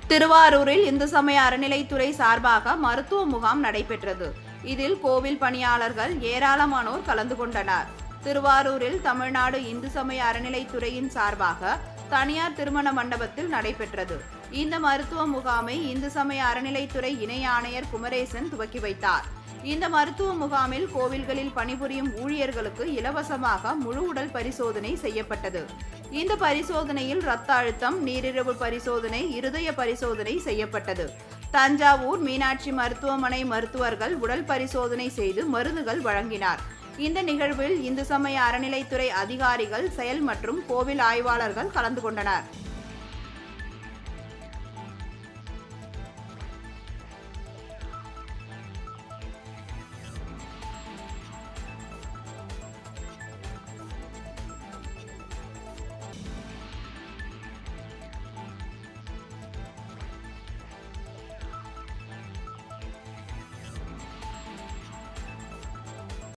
திருவாரூரில் இந்து சமய அறநிலைத்துறை சார்பாக மருத்துவ முகாம் நடைபெற்றது. இதில் கோவில் பணியாளர்கள் ஏராளமானோர் கலந்து கொண்டனர். திருவாரூரில் தமிழ்நாடு இந்து சமய அறநிலைத்துறையின் சார்பாக தனியார் திருமண மண்டபத்தில் நடைபெற்றது. இந்த மருத்துவ முகாமை இந்து சமய அறநிலைத்துறை இணை ஆணையர் குமரேசன் துவக்கி வைத்தார். இந்த மருத்துவ முகாமில் கோவில்களில் பணிபுரியும் ஊழியர்களுக்கு இலவசமாக முழு உடல் பரிசோதனை செய்யப்பட்டது. இந்த பரிசோதனையில் இரத்த அழுத்தம், நீரிழிவு பரிசோதனை, இருதய பரிசோதனை செய்யப்பட்டது. தஞ்சாவூர் மீனாட்சி மருத்துவமனை மருத்துவர்கள் உடல் பரிசோதனை செய்து மருந்துகள் வழங்கினார். இந்த நிகழ்வில் இந்து சமய அறநிலைத்துறை அதிகாரிகள், செயல் மற்றும் கோவில் ஆய்வாளர்கள் கலந்து கொண்டனர்.